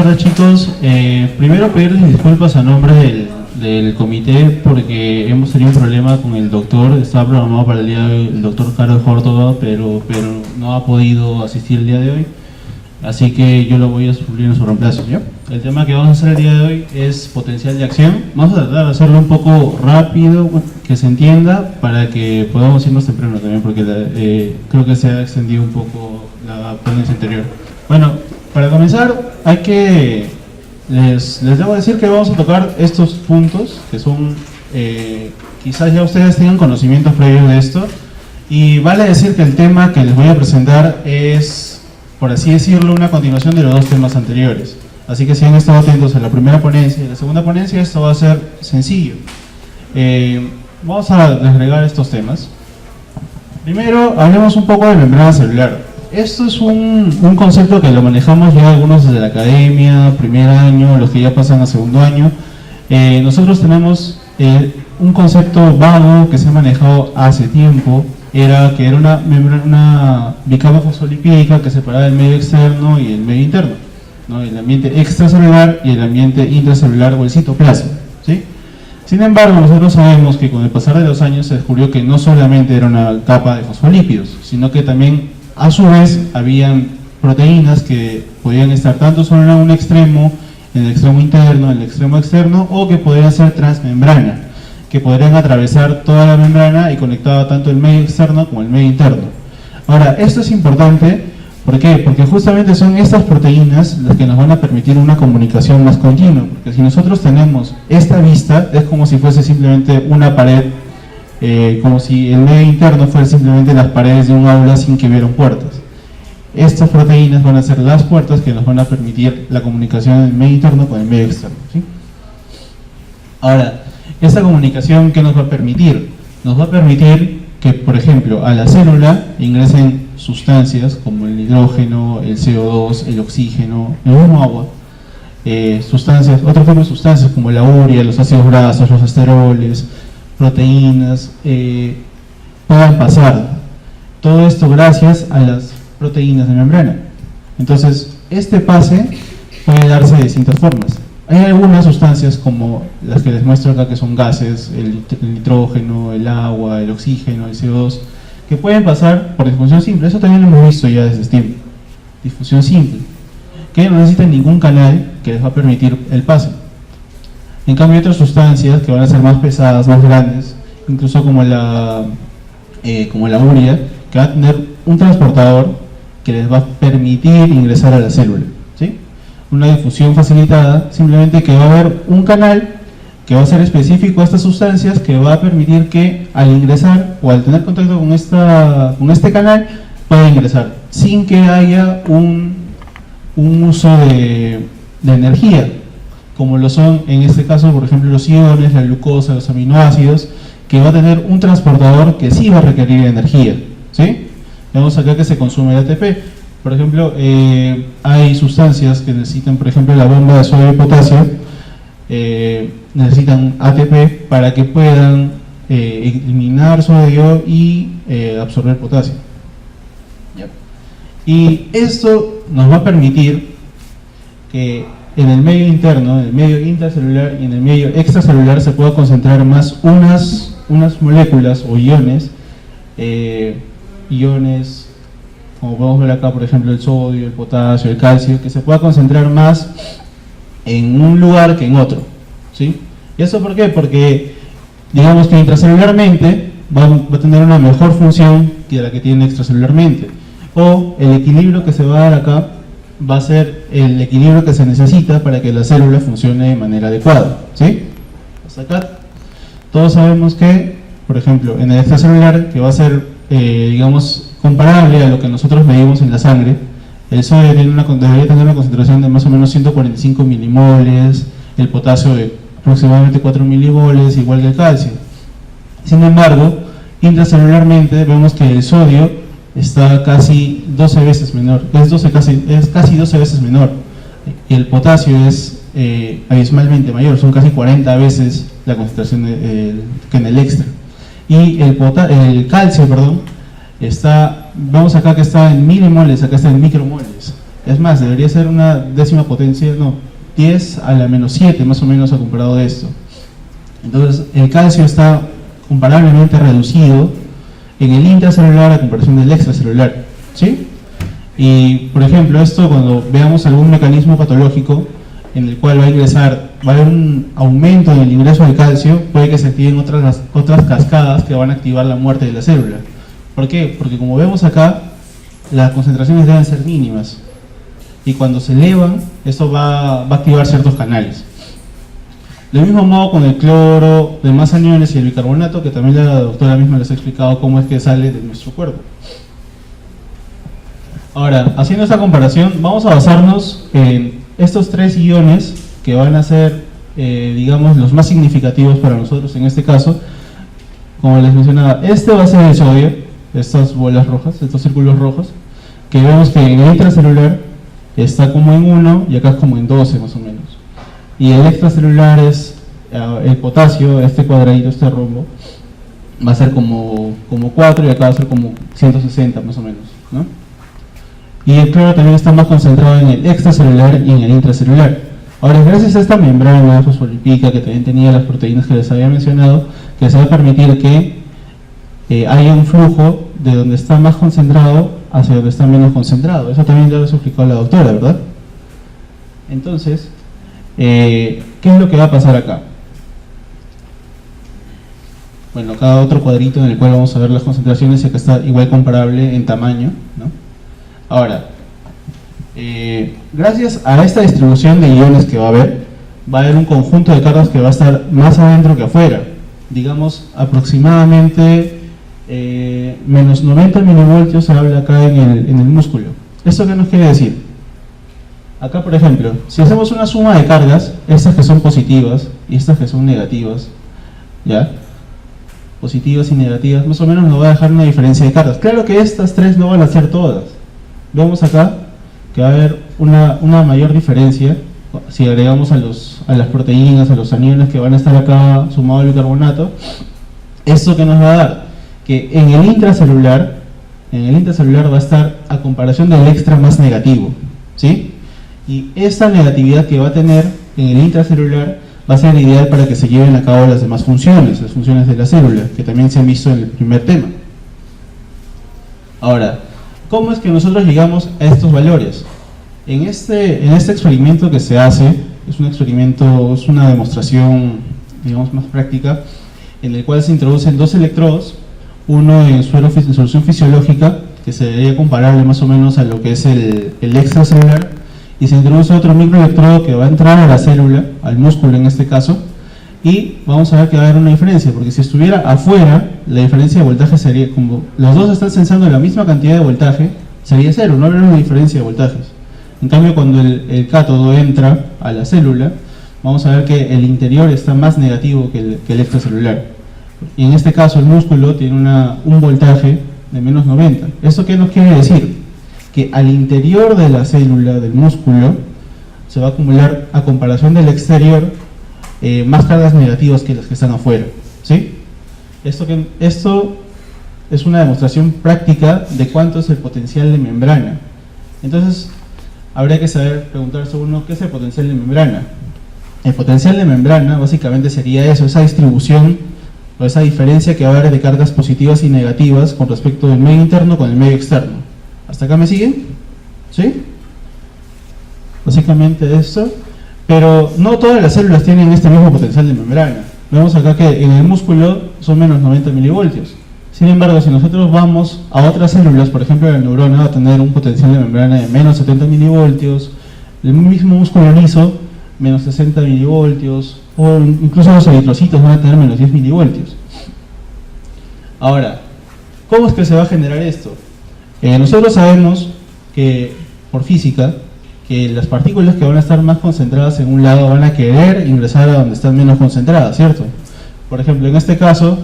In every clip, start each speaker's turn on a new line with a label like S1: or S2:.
S1: tardes, chicos. Primero pedirles disculpas a nombre del comité porque hemos tenido un problema con el doctor. Estaba programado para el día de hoy el doctor Carlos Córdoba, pero no ha podido asistir el día de hoy. Así que yo lo voy a suplir en su reemplazo, ¿ya? El tema que vamos a hacer el día de hoy es potencial de acción. Vamos a tratar de hacerlo un poco rápido, que se entienda, para que podamos irnos temprano también, porque creo que se ha extendido un poco la ponencia anterior. Bueno, para comenzar, les debo decir que vamos a tocar estos puntos, que son, quizás ya ustedes tengan conocimientos previos de esto, y vale decir que el tema que les voy a presentar es, por así decirlo, una continuación de los dos temas anteriores. Así que si han estado atentos a la primera ponencia y a la segunda ponencia, esto va a ser sencillo. Vamos a desagregar estos temas. Primero, hablemos un poco de membrana celular. Esto es un concepto que lo manejamos ya algunos desde la academia, primer año, los que ya pasan a segundo año. Nosotros tenemos un concepto vago que se ha manejado hace tiempo, que era una membrana bicapa fosfolipídica que separaba el medio externo y el medio interno, ¿no? El ambiente extracelular y el ambiente intracelular o el citoplasma, ¿sí? Sin embargo, nosotros sabemos que con el pasar de los años se descubrió que no solamente era una capa de fosfolípidos, sino que también, a su vez, habían proteínas que podían estar tanto solo en un extremo, en el extremo interno, en el extremo externo, o que podrían ser transmembrana, que podrían atravesar toda la membrana y conectar tanto el medio externo como el medio interno. Ahora, esto es importante, ¿por qué? Porque justamente son estas proteínas las que nos van a permitir una comunicación más continua, porque si nosotros tenemos esta vista, es como si fuese simplemente una pared, como si el medio interno fuera simplemente las paredes de un aula sin que hubieran puertas. Estas proteínas van a ser las puertas que nos van a permitir la comunicación del medio interno con el medio externo, ¿sí? Ahora, esta comunicación, ¿qué nos va a permitir? Nos va a permitir que, por ejemplo, a la célula ingresen sustancias como el hidrógeno, el CO2, el oxígeno, el mismo agua, otro tipo de sustancias como la urea, los ácidos grasos, los esteroles, proteínas, puedan pasar. Todo esto gracias a las proteínas de membrana. Entonces, este pase puede darse de distintas formas. Hay algunas sustancias como las que les muestro acá, que son gases, el nitrógeno, el agua, el oxígeno, el CO2, que pueden pasar por difusión simple. Eso también lo hemos visto ya desde STEAM. Difusión simple, que no necesitan ningún canal que les va a permitir el pase. En cambio, hay otras sustancias que van a ser más pesadas, más grandes, incluso como la urea, que va a tener un transportador que les va a permitir ingresar a la célula, ¿sí? Una difusión facilitada, simplemente que va a haber un canal que va a ser específico a estas sustancias, que va a permitir que al ingresar o al tener contacto con este canal pueda ingresar sin que haya un uso de energía, como lo son en este caso, por ejemplo, los iones, la glucosa, los aminoácidos, que va a tener un transportador que sí va a requerir energía, ¿sí? Vemos acá que se consume el ATP. Por ejemplo, hay sustancias que necesitan, por ejemplo, la bomba de sodio y potasio, necesitan ATP para que puedan eliminar sodio y absorber potasio. ¿Ya? Y esto nos va a permitir que en el medio interno, en el medio intracelular y en el medio extracelular se pueda concentrar más unas moléculas o iones, como podemos ver acá, por ejemplo, el sodio, el potasio, el calcio, que se pueda concentrar más en un lugar que en otro, ¿sí? ¿Y eso por qué? Porque digamos que intracelularmente va a tener una mejor función que la que tiene extracelularmente, o el equilibrio que se va a dar acá va a ser el equilibrio que se necesita para que la célula funcione de manera adecuada, ¿sí? Hasta acá todos sabemos que, por ejemplo, en el extracelular, que va a ser, digamos, comparable a lo que nosotros medimos en la sangre, el sodio debería tener una concentración de más o menos 145 milimoles, el potasio de aproximadamente 4 milimoles, igual que el calcio. Sin embargo, intracelularmente vemos que el sodio está casi 12 veces menor, es casi 12 veces menor, y el potasio es abismalmente mayor, son casi 40 veces la concentración que en el extra. Y el calcio, vemos acá que está en milimoles, acá está en micromoles. Es más, debería ser una décima potencia, no, 10 a la menos 7 más o menos a comparado de esto. Entonces, el calcio está comparablemente reducido en el intracelular a comparación del extracelular, ¿sí? Y, por ejemplo, esto cuando veamos algún mecanismo patológico en el cual va a haber un aumento en el ingreso de calcio, puede que se activen otras cascadas que van a activar la muerte de la célula. ¿Por qué? Porque como vemos acá, las concentraciones deben ser mínimas. Y cuando se elevan, esto va a activar ciertos canales. Del mismo modo con el cloro, demás aniones y el bicarbonato, que también la doctora misma les ha explicado cómo es que sale de nuestro cuerpo. Ahora, haciendo esta comparación, vamos a basarnos en estos tres iones que van a ser, digamos, los más significativos para nosotros en este caso. Como les mencionaba, este va a ser el sodio, estas bolas rojas, estos círculos rojos, que vemos que en el intracelular está como en 1 y acá como en 12 más o menos. Y el extracelular es el potasio, este cuadradito, este rombo, va a ser como 4 y acá va a ser como 160 más o menos, ¿no? Y el cloro también está más concentrado en el extracelular y en el intracelular. Ahora, gracias a esta membrana fosfolipídica que también tenía las proteínas que les había mencionado, que se va a permitir que haya un flujo de donde está más concentrado hacia donde está menos concentrado. Eso también ya lo explicó la doctora, ¿verdad? Entonces, ¿qué es lo que va a pasar acá? Bueno, acá otro cuadrito en el cual vamos a ver las concentraciones y acá está igual comparable en tamaño, ¿no? Ahora, gracias a esta distribución de iones que va a haber un conjunto de cargas que va a estar más adentro que afuera. Digamos, aproximadamente menos 90 milivoltios se habla acá en el músculo. ¿Esto qué nos quiere decir? Acá, por ejemplo, si hacemos una suma de cargas, estas que son positivas y estas que son negativas, ¿ya? Positivas y negativas, más o menos nos va a dejar una diferencia de cargas. Claro que estas tres no van a ser todas. Vemos acá que va a haber una mayor diferencia si agregamos a las proteínas, a los aniones que van a estar acá sumado al bicarbonato. ¿Esto que nos va a dar? Que en el intracelular va a estar a comparación del extra más negativo, ¿sí? Y esta negatividad que va a tener en el intracelular va a ser ideal para que se lleven a cabo las demás funciones, las funciones de la célula, que también se han visto en el primer tema. Ahora, ¿cómo es que nosotros llegamos a estos valores? En este experimento que se hace, es una demostración, digamos, más práctica, en el cual se introducen dos electrodos, uno en solución fisiológica, que se debería compararle más o menos a lo que es el extracelular, y se introduce otro microelectrodo que va a entrar a la célula, al músculo en este caso, y vamos a ver que va a haber una diferencia, porque si estuviera afuera, la diferencia de voltaje sería, como los dos están sensando la misma cantidad de voltaje, sería cero, no habría una diferencia de voltajes. En cambio, cuando el cátodo entra a la célula, vamos a ver que el interior está más negativo que el extracelular. Y en este caso el músculo tiene un voltaje de menos 90. ¿Eso qué nos quiere decir? Que al interior de la célula, del músculo, se va a acumular, a comparación del exterior, más cargas negativas que las que están afuera, ¿sí? Esto es una demostración práctica de cuánto es el potencial de membrana. Entonces, habría que preguntarse uno, ¿qué es el potencial de membrana? El potencial de membrana básicamente sería eso, esa distribución o esa diferencia que va a haber de cargas positivas y negativas con respecto del medio interno con el medio externo. ¿Hasta acá me siguen? ¿Sí? Básicamente eso. Pero no todas las células tienen este mismo potencial de membrana. Vemos acá que en el músculo son menos 90 milivoltios. Sin embargo, si nosotros vamos a otras células, por ejemplo la neurona va a tener un potencial de membrana de menos 70 milivoltios, el mismo músculo liso, menos 60 milivoltios, o incluso los eritrocitos van a tener menos 10 milivoltios. Ahora, ¿cómo es que se va a generar esto? Nosotros sabemos que, por física, que las partículas que van a estar más concentradas en un lado van a querer ingresar a donde están menos concentradas, ¿cierto? Por ejemplo, en este caso,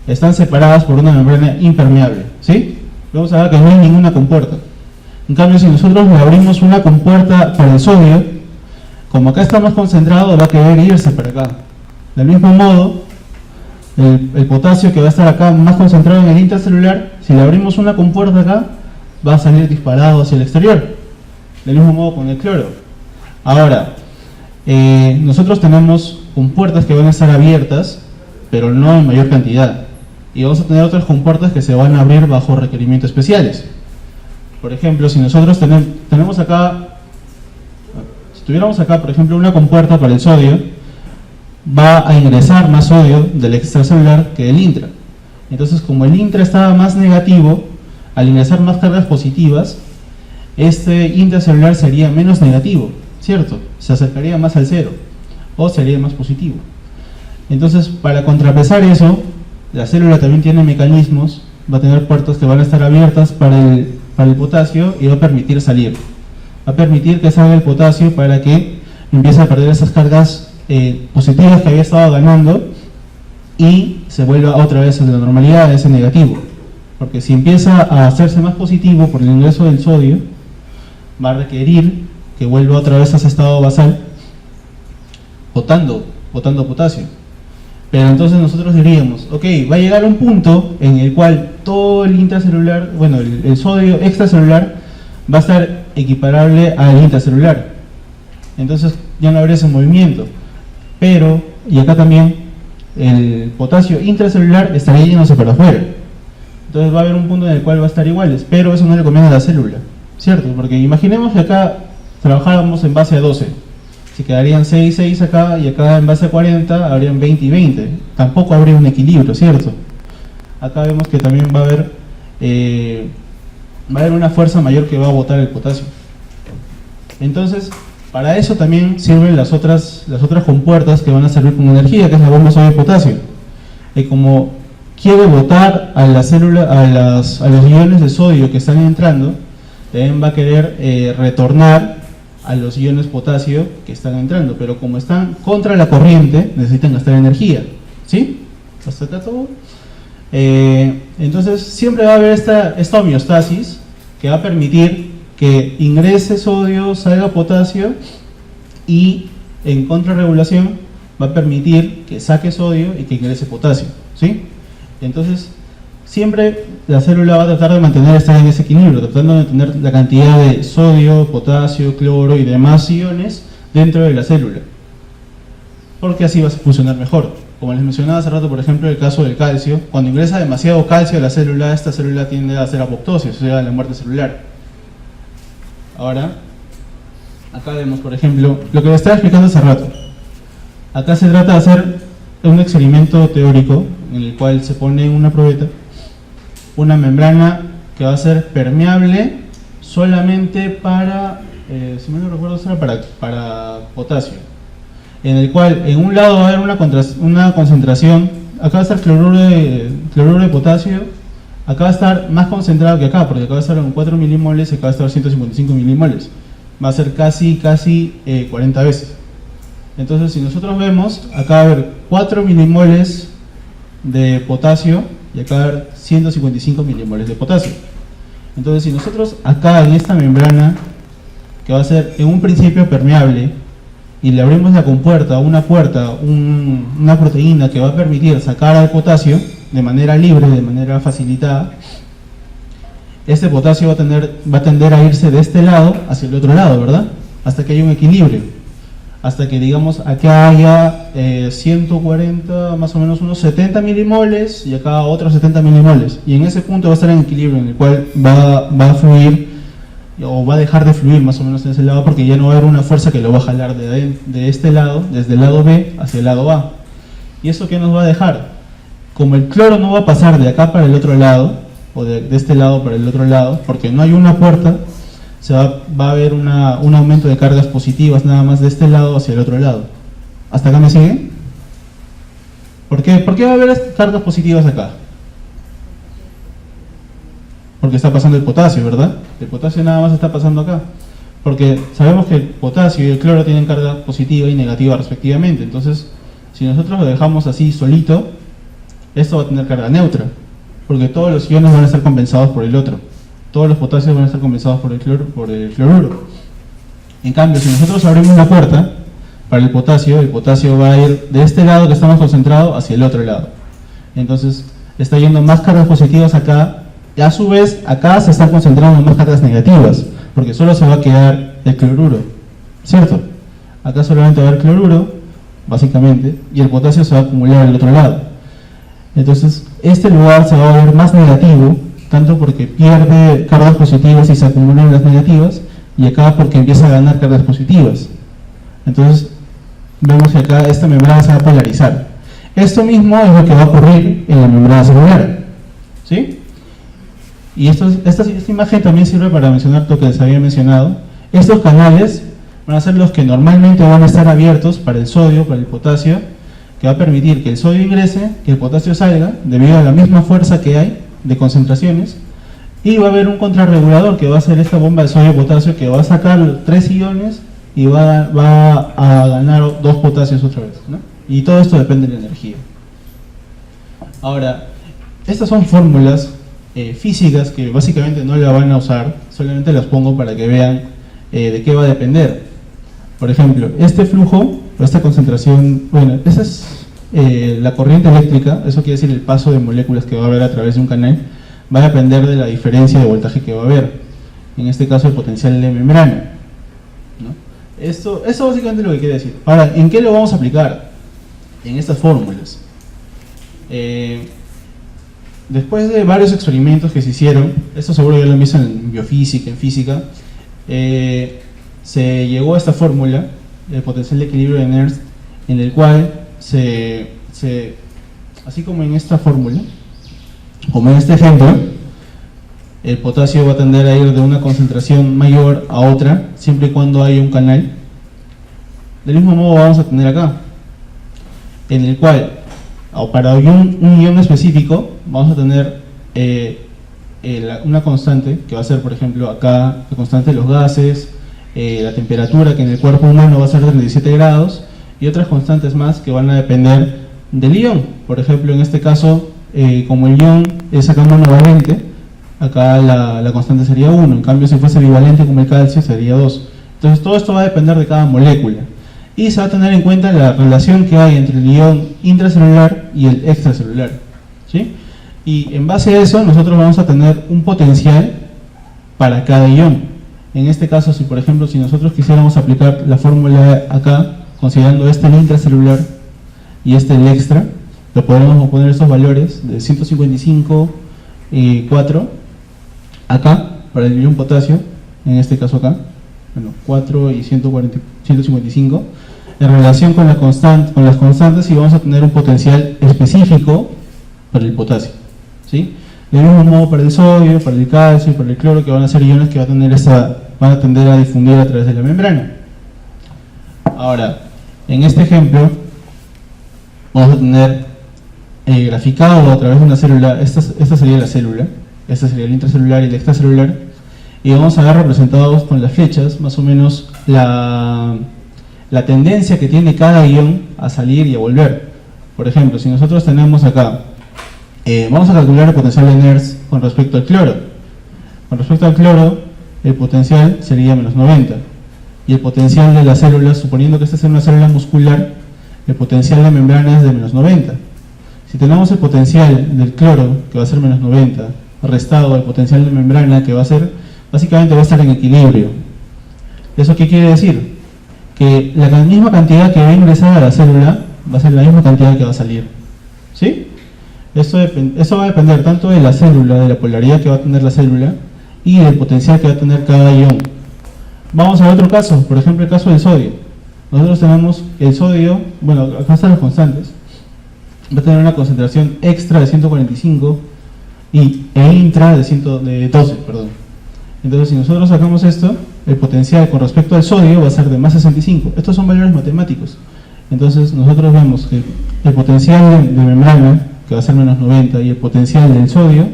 S1: están separadas por una membrana impermeable, ¿sí? Vamos a ver que no hay ninguna compuerta. En cambio, si nosotros le abrimos una compuerta para el sodio, como acá está más concentrado, va a querer irse para acá. Del mismo modo, el potasio que va a estar acá más concentrado en el intracelular, si le abrimos una compuerta acá, va a salir disparado hacia el exterior. Del mismo modo con el cloro. Ahora, nosotros tenemos compuertas que van a estar abiertas, pero no en mayor cantidad. Y vamos a tener otras compuertas que se van a abrir bajo requerimientos especiales. Por ejemplo, si nosotros tenemos acá, si tuviéramos acá, por ejemplo, una compuerta para el sodio, va a ingresar más sodio del extracelular que del intra. Entonces, como el intra estaba más negativo, al ingresar más cargas positivas, este intracelular sería menos negativo, ¿cierto? Se acercaría más al cero, o sería más positivo. Entonces, para contrapesar eso, la célula también tiene mecanismos, va a tener puertas que van a estar abiertas para el potasio y va a permitir salir. Va a permitir que salga el potasio para que empiece a perder esas cargas positivas que había estado ganando y se vuelva otra vez a la normalidad, a ese negativo. Porque si empieza a hacerse más positivo por el ingreso del sodio, va a requerir que vuelva otra vez a ese estado basal, botando potasio. Pero entonces nosotros diríamos, ok, va a llegar un punto en el cual todo el intracelular, bueno, el sodio extracelular va a estar equiparable al intracelular. Entonces ya no habría ese movimiento. Pero, y acá también, el potasio intracelular estaría yéndose para afuera. Entonces va a haber un punto en el cual va a estar iguales, pero eso no le conviene a la célula, ¿cierto? Porque imaginemos que acá trabajáramos en base a 12. Si quedarían 6 y 6 acá, y acá en base a 40 habrían 20 y 20. Tampoco habría un equilibrio, ¿cierto? Acá vemos que también va a haber una fuerza mayor que va a botar el potasio. Entonces, para eso también sirven las otras compuertas que van a servir con energía, que es la bomba sodio-potasio. Y como quiere botar a la célula, a los iones de sodio que están entrando, también va a querer retornar a los iones potasio que están entrando, pero como están contra la corriente, necesitan gastar energía, ¿sí? ¿Hasta acá todo? Entonces siempre va a haber esta homeostasis que va a permitir que ingrese sodio, salga potasio, y en contrarregulación va a permitir que saque sodio y que ingrese potasio, ¿sí? Entonces siempre la célula va a tratar de estar en ese equilibrio, tratando de tener la cantidad de sodio, potasio, cloro y demás iones dentro de la célula, porque así va a funcionar mejor. Como les mencionaba hace rato, por ejemplo, el caso del calcio, cuando ingresa demasiado calcio a la célula, esta célula tiende a hacer apoptosis, o sea, la muerte celular. Ahora, acá vemos, por ejemplo, lo que les estaba explicando hace rato. Acá se trata de hacer un experimento teórico en el cual se pone una probeta, una membrana que va a ser permeable solamente para, si me no recuerdo, para potasio, en el cual en un lado va a haber una concentración, acá va a estar cloruro de potasio, acá va a estar más concentrado que acá, porque acá va a estar en 4 milimoles y acá va a estar 155 milimoles, va a ser casi 40 veces. Entonces si nosotros vemos, acá va a haber 4 milimoles de potasio y acá va a haber 155 milimoles de potasio. Entonces si nosotros acá en esta membrana, que va a ser en un principio permeable, y le abrimos la compuerta, una proteína que va a permitir sacar al potasio de manera libre, de manera facilitada, este potasio va a tender a irse de este lado hacia el otro lado, ¿verdad? Hasta que haya un equilibrio. Hasta que, digamos, acá haya 140, más o menos unos 70 milimoles y acá otros 70 milimoles. Y en ese punto va a estar en equilibrio, en el cual va a fluir, o va a dejar de fluir más o menos en ese lado, porque ya no va a haber una fuerza que lo va a jalar de este lado, desde el lado B hacia el lado A. ¿Y eso qué nos va a dejar? Como el cloro no va a pasar de acá para el otro lado, o de este lado para el otro lado, porque no hay una puerta, va a haber un aumento de cargas positivas nada más de este lado hacia el otro lado. ¿Hasta acá me siguen? ¿Por qué va a haber cargas positivas acá? Porque está pasando el potasio, ¿verdad? El potasio nada más está pasando acá. Porque sabemos que el potasio y el cloro tienen carga positiva y negativa respectivamente. Entonces, si nosotros lo dejamos así solito, esto va a tener carga neutra. Porque todos los iones van a estar compensados por el otro. Todos los potasios van a estar compensados por el cloruro. En cambio, si nosotros abrimos la puerta para el potasio va a ir de este lado que estamos concentrados hacia el otro lado. Entonces, está yendo más cargas positivas acá, y a su vez, acá se están concentrando más cargas negativas, porque solo se va a quedar el cloruro, ¿cierto? Acá solamente va a haber cloruro, básicamente, y el potasio se va a acumular al otro lado. Entonces, este lugar se va a ver más negativo, tanto porque pierde cargas positivas y se acumulan las negativas, y acá porque empieza a ganar cargas positivas. Entonces, vemos que acá esta membrana se va a polarizar. Esto mismo es lo que va a ocurrir en la membrana celular, ¿sí? Y esta imagen también sirve para mencionar lo que les había mencionado. Estos canales van a ser los que normalmente van a estar abiertos para el sodio, para el potasio, que va a permitir que el sodio ingrese, que el potasio salga, debido a la misma fuerza que hay de concentraciones, y va a haber un contrarregulador que va a ser esta bomba de sodio-potasio que va a sacar 3 iones y va a ganar 2 potasios otra vez, ¿no? Y todo esto depende de la energía. Ahora, estas son fórmulas físicas que básicamente no la van a usar, solamente las pongo para que vean de qué va a depender. Por ejemplo, este flujo, o esta concentración, bueno, esa es la corriente eléctrica, eso quiere decir el paso de moléculas que va a haber a través de un canal, va a depender de la diferencia de voltaje que va a haber, en este caso el potencial de membrana, ¿no? Eso básicamente es lo que quiere decir. Ahora, ¿en qué lo vamos a aplicar? En estas fórmulas. Después de varios experimentos que se hicieron, esto seguro ya lo han visto en biofísica, en física, se llegó a esta fórmula, el potencial de equilibrio de Nernst, en el cual así como en esta fórmula, como en este ejemplo, el potasio va a tender a ir de una concentración mayor a otra, siempre y cuando haya un canal. Del mismo modo vamos a tener acá, en el cual, para un ion específico, vamos a tener una constante, que va a ser, por ejemplo, acá, la constante de los gases, la temperatura, que en el cuerpo humano va a ser de 37 grados, y otras constantes más que van a depender del ion. Por ejemplo, en este caso, como el ion es acá monovalente, acá la constante sería 1, en cambio si fuese bivalente como el calcio sería 2. Entonces todo esto va a depender de cada molécula. Y se va a tener en cuenta la relación que hay entre el ion intracelular y el extracelular, ¿sí? Y en base a eso nosotros vamos a tener un potencial para cada ion. En este caso, si por ejemplo, si nosotros quisiéramos aplicar la fórmula acá, considerando este el intracelular y este el extra, lo podemos poner estos valores de 155, 4, acá, para el ion potasio, en este caso acá, bueno, 4 y 155, en relación con las constantes, y vamos a tener un potencial específico para el potasio, ¿sí? Del mismo modo para el sodio, para el calcio, para el cloro, que van a ser iones que van a tender a difundir a través de la membrana. Ahora, en este ejemplo, vamos a tener graficado a través de una célula, esta sería la célula, esta sería el intracelular y el extracelular, y vamos a ver representados con las flechas más o menos la tendencia que tiene cada ion a salir y a volver. Por ejemplo, si nosotros tenemos acá, vamos a calcular el potencial de Nernst con respecto al cloro. Con respecto al cloro, el potencial sería menos 90, y el potencial de las células, suponiendo que esta es una célula muscular, el potencial de membrana es de menos 90. Si tenemos el potencial del cloro, que va a ser menos 90, restado al potencial de membrana, que va a ser, básicamente va a estar en equilibrio. ¿Eso qué quiere decir? Que la misma cantidad que va a ingresar a la célula va a ser la misma cantidad que va a salir, ¿sí? Eso va a depender tanto de la célula, de la polaridad que va a tener la célula, y del potencial que va a tener cada ion. Vamos a otro caso, por ejemplo el caso del sodio. Nosotros tenemos el sodio, bueno, acá están las constantes, va a tener una concentración extra de 145 e intra de 12, perdón. Entonces, si nosotros sacamos esto, el potencial con respecto al sodio va a ser de más 65. Estos son valores matemáticos. Entonces, nosotros vemos que el potencial de membrana, que va a ser menos 90, y el potencial del sodio,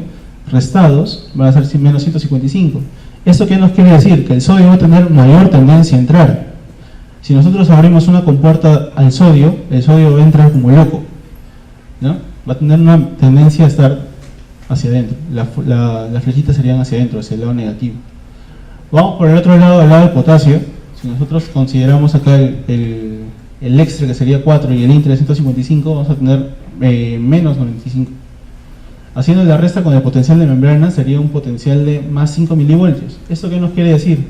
S1: restados, van a ser menos 155. ¿Esto qué nos quiere decir? Que el sodio va a tener mayor tendencia a entrar. Si nosotros abrimos una compuerta al sodio, el sodio va a entrar como loco, ¿no? Va a tener una tendencia a estar hacia adentro, las flechitas serían hacia adentro, hacia el lado negativo. Vamos por el otro lado, al lado del potasio. Si nosotros consideramos acá el extra, que sería 4, y el intra de 155, vamos a tener menos 95. Haciendo la resta con el potencial de membrana, sería un potencial de más 5 milivoltios. ¿Esto qué nos quiere decir?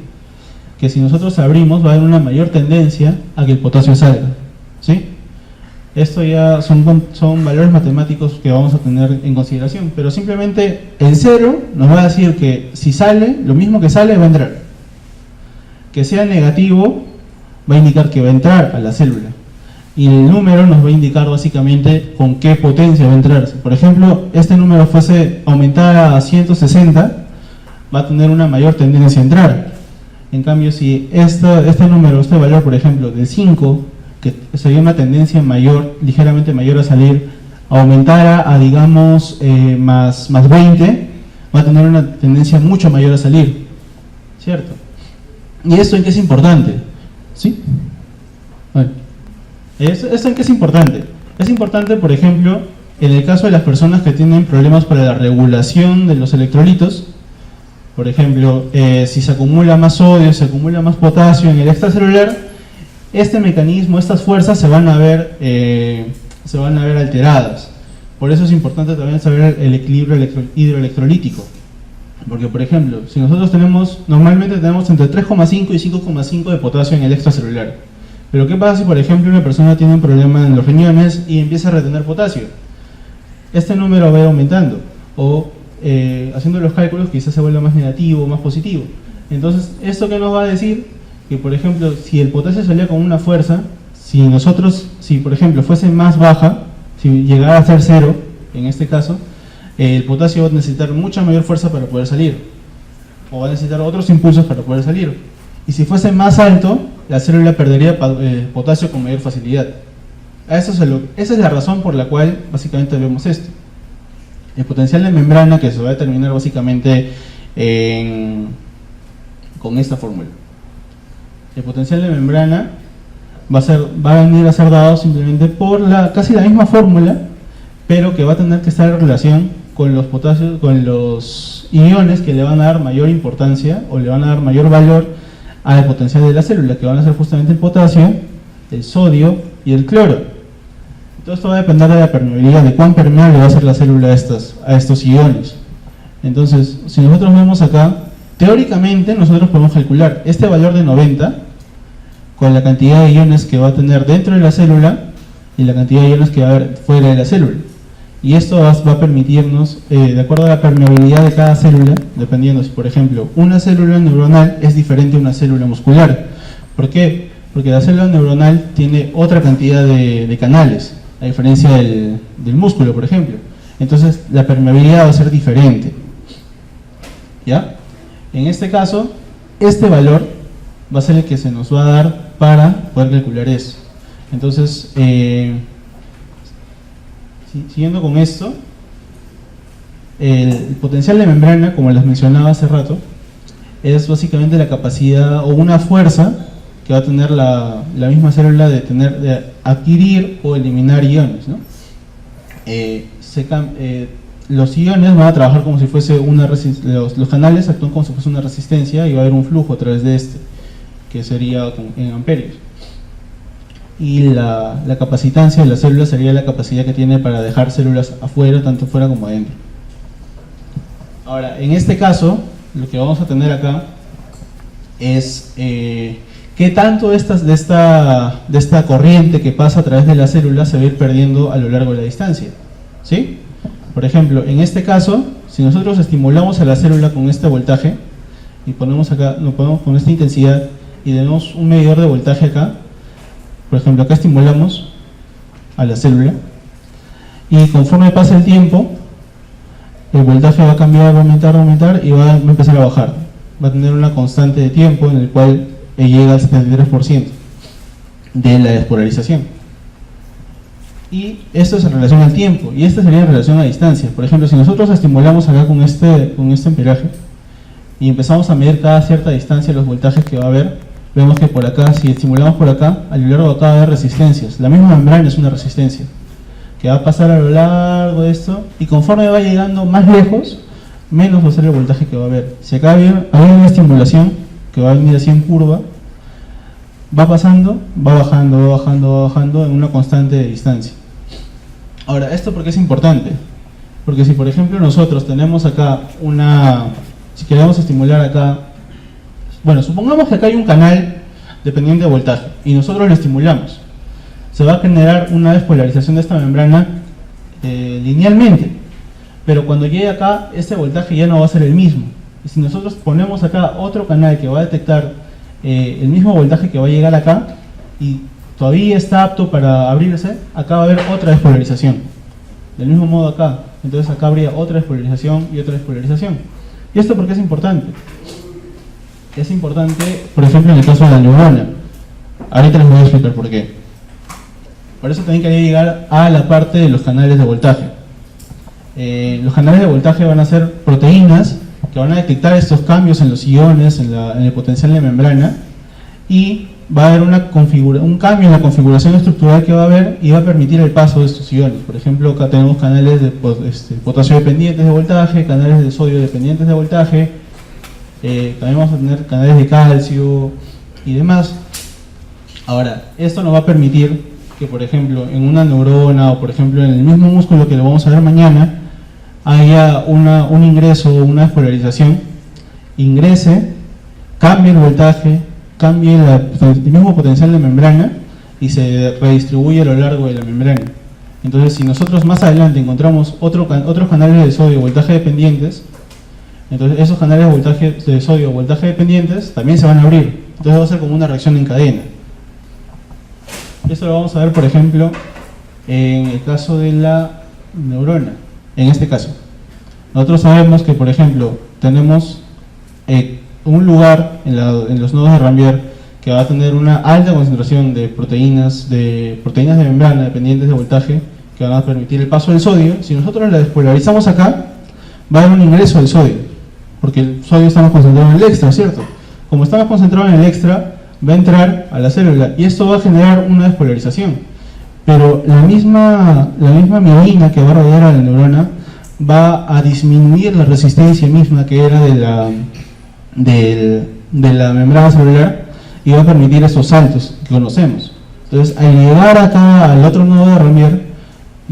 S1: que si nosotros abrimos va a haber una mayor tendencia a que el potasio salga, ¿sí? Esto ya son valores matemáticos que vamos a tener en consideración, pero simplemente el 0 nos va a decir que si sale, lo mismo que sale va a entrar. Que sea negativo va a indicar que va a entrar a la célula. Y el número nos va a indicar básicamente con qué potencia va a entrar. Si por ejemplo este número fuese aumentar a 160, va a tener una mayor tendencia a entrar. En cambio, si este valor, por ejemplo, de 5, que sería una tendencia mayor, ligeramente mayor a salir, aumentara a digamos más 20, va a tener una tendencia mucho mayor a salir, ¿cierto? ¿Y esto en qué es importante? ¿Sí? Bueno, ¿esto en qué es importante? Es importante, por ejemplo, en el caso de las personas que tienen problemas para la regulación de los electrolitos. Por ejemplo, si se acumula más sodio, se acumula más potasio en el extracelular, este mecanismo, estas fuerzas se van a ver alteradas. Por eso es importante también saber el equilibrio hidroelectrolítico. Porque, por ejemplo, si nosotros normalmente tenemos entre 3,5 y 5,5 de potasio en el extracelular. Pero ¿qué pasa si, por ejemplo, una persona tiene un problema en los riñones y empieza a retener potasio? Este número va a ir aumentando. O haciendo los cálculos quizás se vuelva más negativo o más positivo. Entonces, ¿esto qué nos va a decir? Que por ejemplo, si el potasio salía con una fuerza, si por ejemplo fuese más baja, si llegara a ser 0, en este caso, el potasio va a necesitar mucha mayor fuerza para poder salir, o va a necesitar otros impulsos para poder salir. Y si fuese más alto, la célula perdería potasio con mayor facilidad. Esa es la razón por la cual básicamente vemos esto. El potencial de membrana, que se va a determinar básicamente con esta fórmula. El potencial de membrana va a venir a ser dado simplemente por casi la misma fórmula, pero que va a tener que estar en relación con los potasios, con los iones que le van a dar mayor importancia o le van a dar mayor valor al potencial de la célula, que van a ser justamente el potasio, el sodio y el cloro. Todo esto va a depender de la permeabilidad, de cuán permeable va a ser la célula a estos iones. Entonces, si nosotros vemos acá, teóricamente nosotros podemos calcular este valor de 90 con la cantidad de iones que va a tener dentro de la célula y la cantidad de iones que va a haber fuera de la célula. Y esto va a permitirnos, de acuerdo a la permeabilidad de cada célula, dependiendo si, por ejemplo, una célula neuronal es diferente a una célula muscular. ¿Por qué? Porque la célula neuronal tiene otra cantidad de canales, a diferencia del músculo, por ejemplo. Entonces, la permeabilidad va a ser diferente. ¿Ya? En este caso, este valor va a ser el que se nos va a dar para poder calcular eso. Entonces, siguiendo con esto, el potencial de membrana, como les mencionaba hace rato, es básicamente la capacidad o una fuerza que va a tener la misma célula de adquirir o eliminar iones, ¿no? Los iones van a trabajar como si fuese los canales actúan como si fuese una resistencia y va a haber un flujo a través de que sería en amperios. Y la capacitancia de la célula sería la capacidad que tiene para dejar células afuera, tanto fuera como adentro. Ahora, en este caso, lo que vamos a tener acá es qué tanto de esta corriente que pasa a través de la célula se va a ir perdiendo a lo largo de la distancia, ¿sí? Por ejemplo, en este caso, si nosotros estimulamos a la célula con este voltaje y ponemos con esta intensidad y tenemos un medidor de voltaje acá, por ejemplo, acá estimulamos a la célula y conforme pasa el tiempo, el voltaje va a cambiar, va a aumentar y va a empezar a bajar. Va a tener una constante de tiempo en el cual llega al 73% de la despolarización. Y esto es en relación al tiempo, y esto sería en relación a distancia. Por ejemplo, si nosotros estimulamos acá con este amperaje y empezamos a medir cada cierta distancia los voltajes que va a haber, vemos que por acá, si estimulamos por acá, a lo largo de acá va a haber resistencias. La misma membrana es una resistencia que va a pasar a lo largo de esto, y conforme va llegando más lejos, menos va a ser el voltaje que va a haber. Si acá hay una estimulación que va a venir así en curva, va pasando, va bajando en una constante de distancia. Ahora, ¿esto por qué es importante? Porque si por ejemplo nosotros tenemos acá si queremos estimular acá Bueno, supongamos que acá hay un canal dependiente de voltaje y nosotros lo estimulamos. Se va a generar una despolarización de esta membrana linealmente, pero cuando llegue acá, este voltaje ya no va a ser el mismo. Y si nosotros ponemos acá otro canal que va a detectar el mismo voltaje que va a llegar acá y todavía está apto para abrirse, acá va a haber otra despolarización. Del mismo modo acá, entonces acá habría otra despolarización y otra despolarización. ¿Y esto por qué es importante? Es importante, por ejemplo, en el caso de la neurona. Ahorita les voy a explicar por qué. Por eso también quería llegar a la parte de los canales de voltaje. Los canales de voltaje van a ser proteínas que van a detectar estos cambios en los iones, en el potencial de membrana, y va a haber un cambio en la configuración estructural que va a haber y va a permitir el paso de estos iones. Por ejemplo, acá tenemos canales de potasio dependientes de voltaje, canales de sodio dependientes de voltaje, también vamos a tener canales de calcio y demás. Ahora, esto nos va a permitir que, por ejemplo, en una neurona o por ejemplo en el mismo músculo que lo vamos a ver mañana, haya un ingreso o una despolarización, ingrese, cambie el voltaje, cambie el mismo potencial de membrana y se redistribuye a lo largo de la membrana. Entonces, si nosotros más adelante encontramos otros canales de sodio voltaje dependientes, entonces esos canales de voltaje de sodio voltaje dependientes también se van a abrir. Entonces va a ser como una reacción en cadena. Esto lo vamos a ver, por ejemplo, en el caso de la neurona. En este caso, nosotros sabemos que, por ejemplo, tenemos un lugar en los nodos de Ranvier que va a tener una alta concentración de proteínas de membrana dependientes de voltaje que van a permitir el paso del sodio. Si nosotros la despolarizamos acá, va a haber un ingreso del sodio, porque el sodio estamos concentrado en el extra, ¿cierto? Como estamos concentrados en el extra, va a entrar a la célula y esto va a generar una despolarización. Pero la misma mielina que va a rodear a la neurona va a disminuir la resistencia misma que era de la membrana celular y va a permitir esos saltos que conocemos. Entonces, al llegar acá al otro nodo de Ranvier,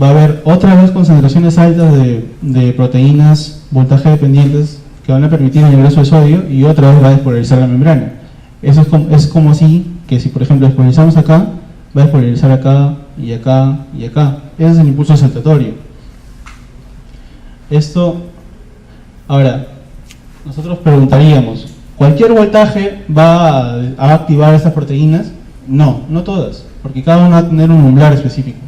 S1: va a haber otra vez concentraciones altas de proteínas voltaje dependientes que van a permitir el ingreso de sodio y otra vez va a despolarizar la membrana. Eso es como así que si por ejemplo despolarizamos acá, va a despolarizar acá y acá y acá. Ese es el impulso saltatorio. Ahora, nosotros preguntaríamos, ¿cualquier voltaje va a activar estas proteínas? No, no todas, porque cada una va a tener un umbral específico.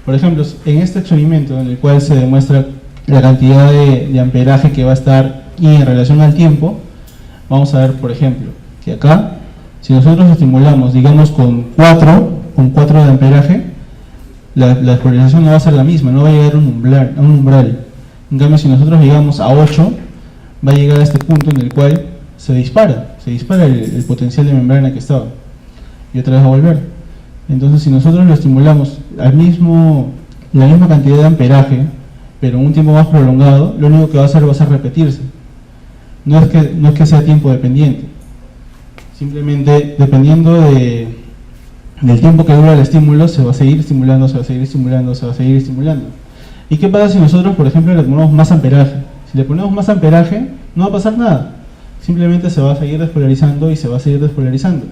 S1: Por ejemplo, en este experimento en el cual se demuestra la cantidad de amperaje que va a estar y en relación al tiempo, vamos a ver, por ejemplo, que acá, si nosotros estimulamos, digamos, con 4 de amperaje, la despolarización no va a ser la misma, no va a llegar a un umbral. En cambio, si nosotros llegamos a 8, va a llegar a este punto en el cual se dispara el potencial de membrana que estaba. Y otra vez va a volver. Entonces, si nosotros lo estimulamos la misma cantidad de amperaje, pero en un tiempo más prolongado, lo único que va a hacer repetirse. No es que sea tiempo dependiente. Simplemente, dependiendo del tiempo que dura el estímulo, se va a seguir estimulando, se va a seguir estimulando, se va a seguir estimulando. ¿Y qué pasa si nosotros, por ejemplo, le ponemos más amperaje? Si le ponemos más amperaje, no va a pasar nada. Simplemente se va a seguir despolarizando y se va a seguir despolarizando.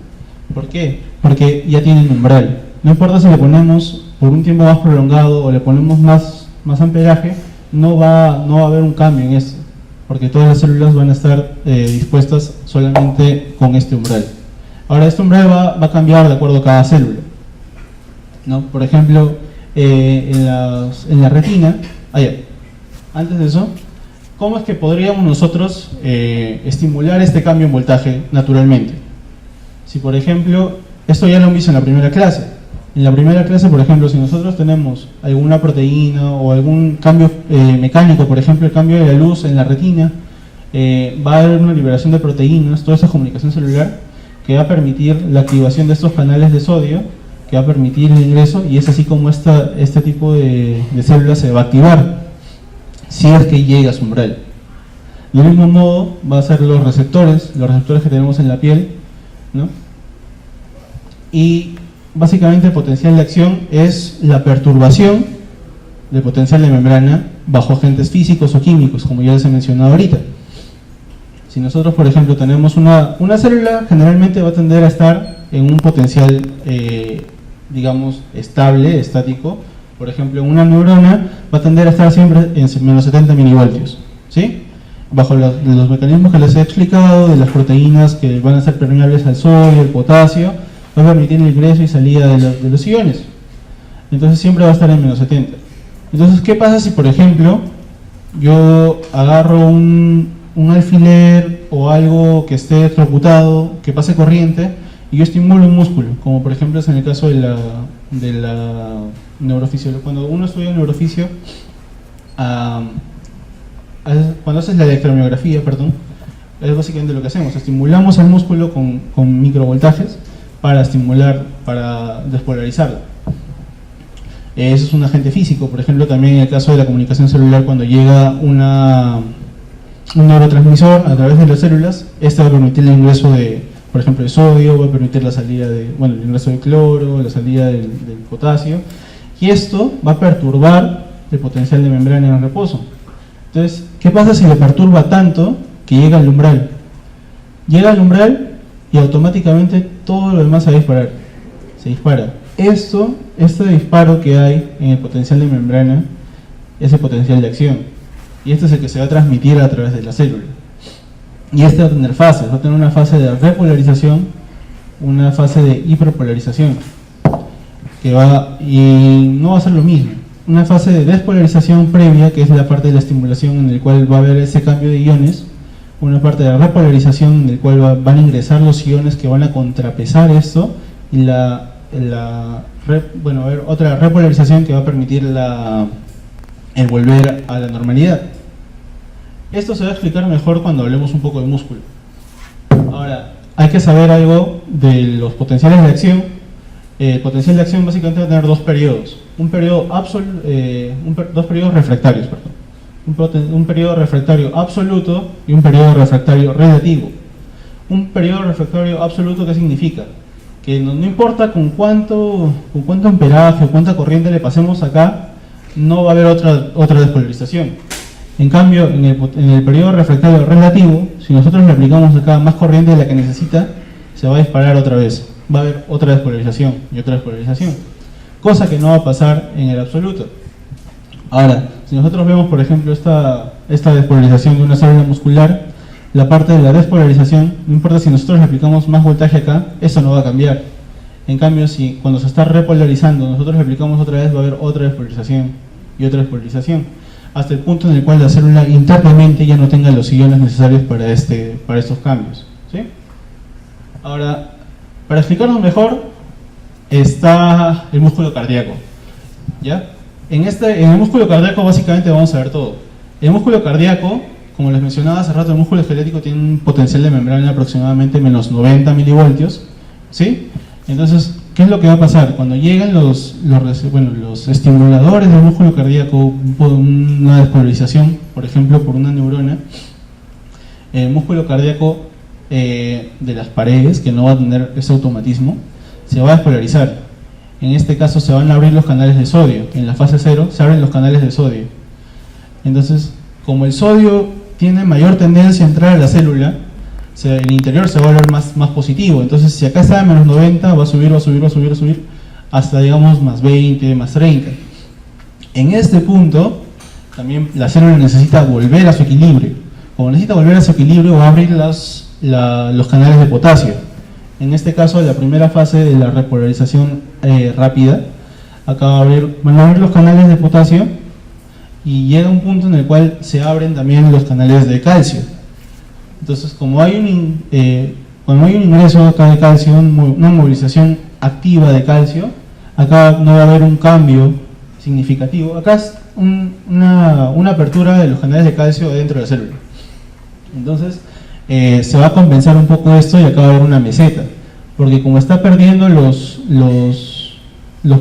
S1: ¿Por qué? Porque ya tienen umbral. No importa si le ponemos por un tiempo más prolongado o le ponemos más amperaje, no va a haber un cambio en eso, porque todas las células van a estar dispuestas solamente con este umbral. Ahora, este umbral va a cambiar de acuerdo a cada célula, ¿no? Por ejemplo, en la retina, antes de eso, ¿cómo es que podríamos nosotros estimular este cambio en voltaje naturalmente? Si por ejemplo, esto ya lo hemos visto en la primera clase. En la primera clase, por ejemplo, si nosotros tenemos alguna proteína o algún cambio mecánico, por ejemplo, el cambio de la luz en la retina, va a haber una liberación de proteínas, toda esa comunicación celular, que va a permitir la activación de estos canales de sodio, que va a permitir el ingreso, y es así como este tipo de células se va a activar, si es que llega a su umbral. Del mismo modo, va a ser los receptores que tenemos en la piel, ¿no? Y básicamente el potencial de acción es la perturbación del potencial de membrana bajo agentes físicos o químicos, como ya les he mencionado ahorita. Si nosotros, por ejemplo, tenemos una célula, generalmente va a tender a estar en un potencial, digamos, estable, estático. Por ejemplo, una neurona va a tender a estar siempre en menos 70 milivoltios, ¿sí? Bajo los mecanismos que les he explicado, de las proteínas que van a ser permeables al sodio, al potasio, va a permitir el ingreso y salida de los iones. Entonces siempre va a estar en menos 70. Entonces, ¿qué pasa si, por ejemplo, yo agarro un alfiler o algo que esté electrocutado, que pase corriente, y yo estimulo un músculo, como por ejemplo es en el caso de la neurofisiología? Cuando uno estudia neurofisio, cuando haces la electromiografía, perdón, es básicamente lo que hacemos: estimulamos al músculo con microvoltajes para despolarizarlo. Eso es un agente físico. Por ejemplo, también en el caso de la comunicación celular, cuando llega un neurotransmisor a través de las células, este va a permitir el ingreso por ejemplo, de sodio, va a permitir la salida el ingreso de cloro, la salida del potasio, y esto va a perturbar el potencial de membrana en el reposo. Entonces, ¿qué pasa si le perturba tanto que llega al umbral? Llega al umbral y automáticamente todo lo demás se va a disparar. Se dispara. Este disparo que hay en el potencial de membrana es el potencial de acción. Y este es el que se va a transmitir a través de la célula. Y este va a tener fases. Va a tener una fase de repolarización, una fase de hiperpolarización. Y no va a ser lo mismo. Una fase de despolarización previa, que es la parte de la estimulación en el cual va a haber ese cambio de iones. Una parte de repolarización en el cual van a ingresar los iones que van a contrapesar esto. Y va a haber otra repolarización que va a permitir el volver a la normalidad. Esto se va a explicar mejor cuando hablemos un poco de músculo. Ahora, hay que saber algo de los potenciales de acción. El potencial de acción básicamente va a tener dos periodos. Dos periodos refractarios, perdón. Un periodo refractario absoluto y un periodo refractario relativo. Un periodo refractario absoluto, ¿qué significa? Que no importa con cuánto amperaje o cuánta corriente le pasemos acá, no va a haber otra despolarización. En cambio, en el periodo refractario relativo, si nosotros le aplicamos acá más corriente de la que necesita, se va a disparar otra vez. Va a haber otra despolarización y otra despolarización. Cosa que no va a pasar en el absoluto. Ahora, si nosotros vemos, por ejemplo, esta despolarización de una célula muscular, la parte de la despolarización, no importa si nosotros le aplicamos más voltaje acá, eso no va a cambiar. En cambio, si cuando se está repolarizando nosotros le aplicamos otra vez, va a haber otra despolarización y otra despolarización, hasta el punto en el cual la célula internamente ya no tenga los iones necesarios para estos cambios, ¿sí? Ahora, para explicarlo mejor, está el músculo cardíaco, ¿ya? En el músculo cardíaco básicamente vamos a ver todo. El músculo cardíaco, como les mencionaba hace rato, el músculo esquelético tiene un potencial de membrana de aproximadamente menos 90 milivoltios, ¿sí? Entonces, ¿qué es lo que va a pasar? Cuando llegan los estimuladores del músculo cardíaco por una despolarización, por ejemplo, por una neurona, el músculo cardíaco de las paredes, que no va a tener ese automatismo, se va a despolarizar. En este caso se van a abrir los canales de sodio. En la fase 0 se abren los canales de sodio. Entonces, como el sodio tiene mayor tendencia a entrar a la célula, el interior se va a volver más positivo. Entonces, si acá está a menos 90, va a subir hasta, digamos, más 20, más 30. En este punto, también la célula necesita volver a su equilibrio. Como necesita volver a su equilibrio, va a abrir los canales de potasio. En este caso, la primera fase de la repolarización rápida, acá van a abrir los canales de potasio y llega un punto en el cual se abren también los canales de calcio. Entonces, cuando hay un ingreso acá de calcio, una movilización activa de calcio, acá no va a haber un cambio significativo. Acá es una apertura de los canales de calcio dentro de la célula. Entonces, se va a compensar un poco esto y acá va a haber una meseta, porque como está perdiendo los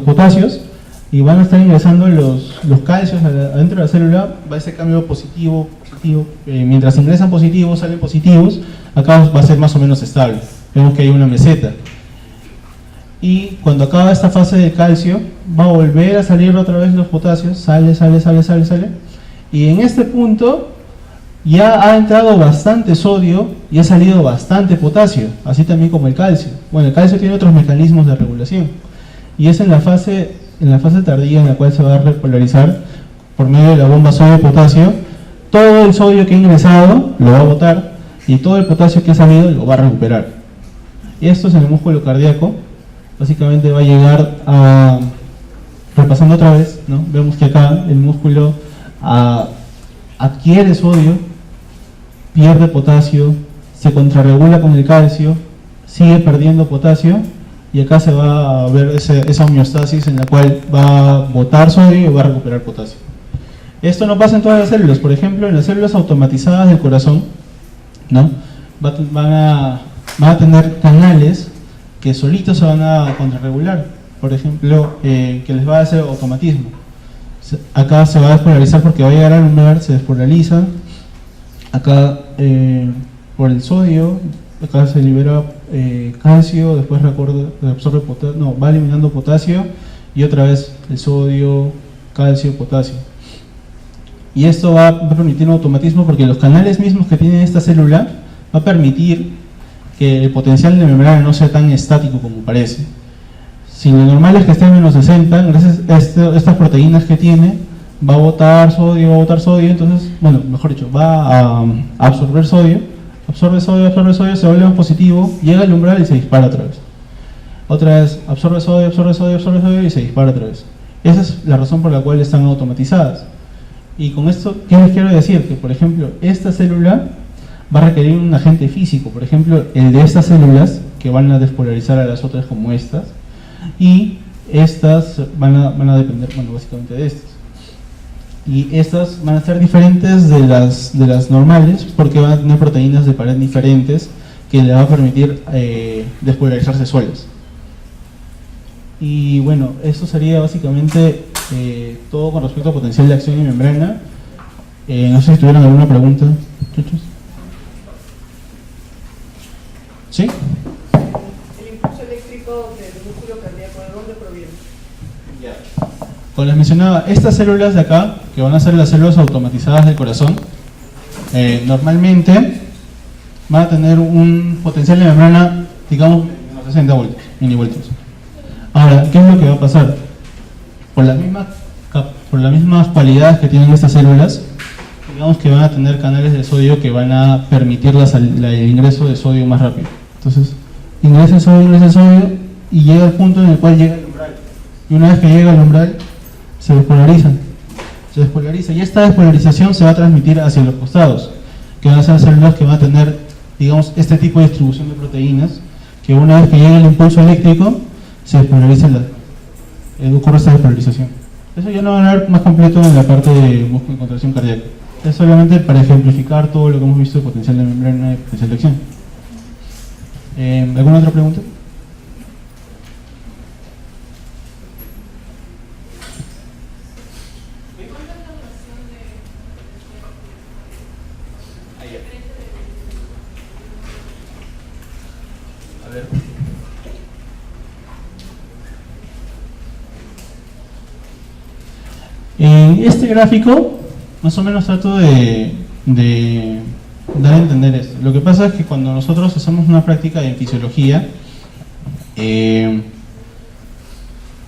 S1: potasios y van a estar ingresando los calcios adentro de la célula, va a ese cambio positivo. Mientras ingresan positivos, salen positivos, acá va a ser más o menos estable. Vemos que hay una meseta. Y cuando acaba esta fase de calcio, va a volver a salir otra vez los potasios, sale. Y en este punto ya ha entrado bastante sodio y ha salido bastante potasio, así también como el calcio. Bueno, el calcio tiene otros mecanismos de regulación y es en la fase tardía en la cual se va a repolarizar por medio de la bomba sodio-potasio. Todo el sodio que ha ingresado lo va a botar y todo el potasio que ha salido lo va a recuperar. Y esto es en el músculo cardíaco. Básicamente va a llegar a, repasando otra vez, ¿no? Vemos que acá el músculo adquiere sodio, pierde potasio, se contrarregula con el calcio, sigue perdiendo potasio y acá se va a ver esa homeostasis en la cual va a botar sodio y va a recuperar potasio. Esto no pasa en todas las células. Por ejemplo, en las células automatizadas del corazón, ¿no? van a tener canales que solitos se van a contrarregular. Por ejemplo, que les va a hacer automatismo. Acá se va a despolarizar porque va a llegar al umbral, se despolariza. Acá por el sodio, acá se libera calcio, después absorbe potasio, no, va eliminando potasio y otra vez el sodio, calcio, potasio. Y esto va a permitir un automatismo porque los canales mismos que tiene esta célula va a permitir que el potencial de membrana no sea tan estático como parece. Si lo normal es que esté en menos 60, gracias a estas proteínas que tiene, va a botar sodio, entonces, bueno, mejor dicho, va a absorber sodio, absorbe sodio, se vuelve más positivo, llega al umbral y se dispara otra vez. Otra vez, absorbe sodio y se dispara otra vez. Esa es la razón por la cual están automatizadas. Y con esto, ¿qué les quiero decir? Que, por ejemplo, esta célula va a requerir un agente físico, por ejemplo, el de estas células, que van a despolarizar a las otras como estas, y estas van a depender, bueno, básicamente de estas. Y estas van a ser diferentes de las normales, porque van a tener proteínas de pared diferentes, que le va a permitir despolarizarse solas. Y bueno, esto sería básicamente todo con respecto a potencial de acción y membrana. No sé si tuvieron alguna pregunta, muchachos. ¿Sí?
S2: El impulso eléctrico del músculo cardíaco, ¿de dónde proviene?
S1: Ya. Como les mencionaba, estas células de acá, que van a ser las células automatizadas del corazón, normalmente van a tener un potencial de membrana, digamos, de unos 60 voltios, milivoltios. Ahora, ¿qué es lo que va a pasar? Por las mismas cualidades que tienen estas células, digamos que van a tener canales de sodio que van a permitir el ingreso de sodio más rápido. Entonces, ingresa el sodio y llega al punto en el cual llega el umbral. Y una vez que llega al umbral, se despolariza. Y esta despolarización se va a transmitir hacia los costados, que van a ser células que van a tener, digamos, este tipo de distribución de proteínas, que una vez que llega el impulso eléctrico, se despolariza ocurre esta despolarización. Eso ya no va a hablar más completo en la parte de músculo y contracción cardíaca. Es solamente para ejemplificar todo lo que hemos visto de potencial de membrana y potencial de acción. ¿Alguna otra pregunta? A ver. En este gráfico, más o menos trato de dar a entender esto. Lo que pasa es que cuando nosotros hacemos una práctica en fisiología,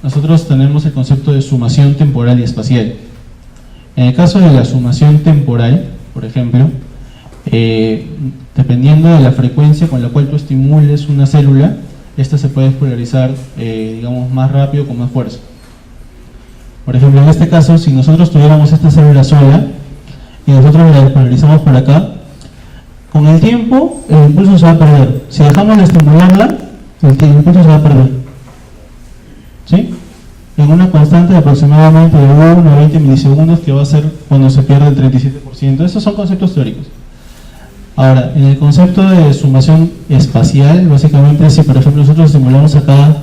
S1: nosotros tenemos el concepto de sumación temporal y espacial. En el caso de la sumación temporal, por ejemplo, dependiendo de la frecuencia con la cual tú estimules una célula, esta se puede despolarizar, digamos, más rápido, con más fuerza. Por ejemplo, en este caso, si nosotros tuviéramos esta célula sola y nosotros la despolarizamos por acá, con el tiempo el impulso se va a perder. Si dejamos de estimularla, el impulso se va a perder. ¿Sí? En una constante de aproximadamente de 1 a 20 milisegundos, que va a ser cuando se pierde el 37%. Estos son conceptos teóricos. Ahora, en el concepto de sumación espacial, básicamente, si por ejemplo nosotros estimulamos acá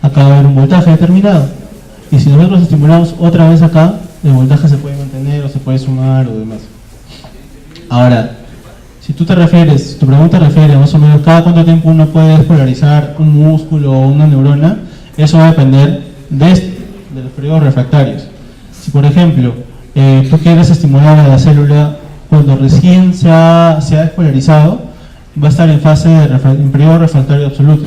S1: va a haber un voltaje determinado. Y si nosotros estimulamos otra vez acá, el voltaje se puede mantener o se puede sumar o demás. Ahora, si tu pregunta refiere más o menos cada cuánto tiempo uno puede despolarizar un músculo o una neurona, eso va a depender de los periodos refractarios. Si por ejemplo, tú quieres estimular a la célula cuando recién se ha escolarizado, va a estar en fase en periodo refractario absoluto.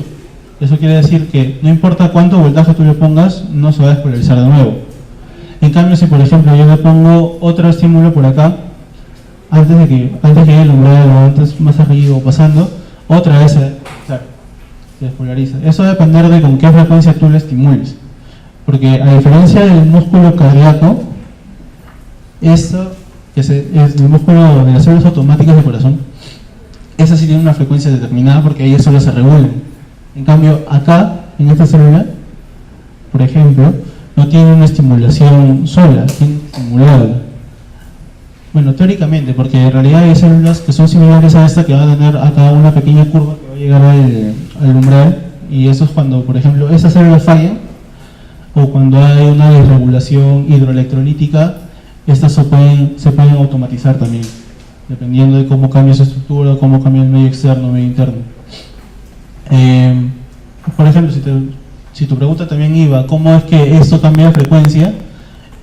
S1: Eso quiere decir que no importa cuánto voltaje tú le pongas, no se va a escolarizar de nuevo. En cambio, si por ejemplo yo le pongo otro estímulo por acá, antes de que llegue el umbral o antes más arriba o pasando, otra vez se despolariza. Eso va a depender de con qué frecuencia tú le estimules. Porque a diferencia del músculo cardíaco, esto es el músculo de las células automáticas del corazón, esa sí tiene una frecuencia determinada porque ellas solo se regulan. En cambio, acá, en esta célula, por ejemplo, no tiene una estimulación sola, tiene estimulado. Bueno, teóricamente, porque en realidad hay células que son similares a esta que van a tener acá una pequeña curva que va a llegar al umbral, y eso es cuando, por ejemplo, esas células fallan, o cuando hay una desregulación hidroelectrolítica, estas se pueden automatizar también, dependiendo de cómo cambia su estructura, cómo cambia el medio externo, medio interno. Por ejemplo, si tu pregunta también iba, ¿cómo es que esto cambia de frecuencia?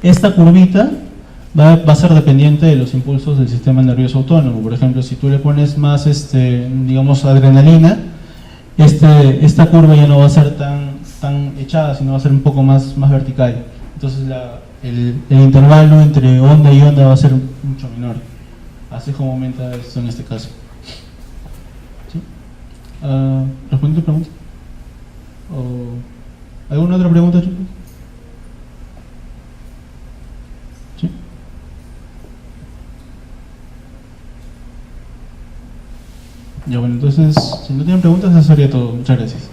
S1: Esta curvita va a ser dependiente de los impulsos del sistema nervioso autónomo. Por ejemplo, si tú le pones más, digamos, adrenalina, esta curva ya no va a ser tan echada, sino va a ser un poco más vertical. Entonces el intervalo entre onda y onda va a ser mucho menor. Así es como aumenta esto en este caso. ¿Sí? ¿Responde tu pregunta? ¿O alguna otra pregunta, chicos? ¿Sí? Ya bueno, entonces, si no tienen preguntas, eso sería todo. Muchas gracias.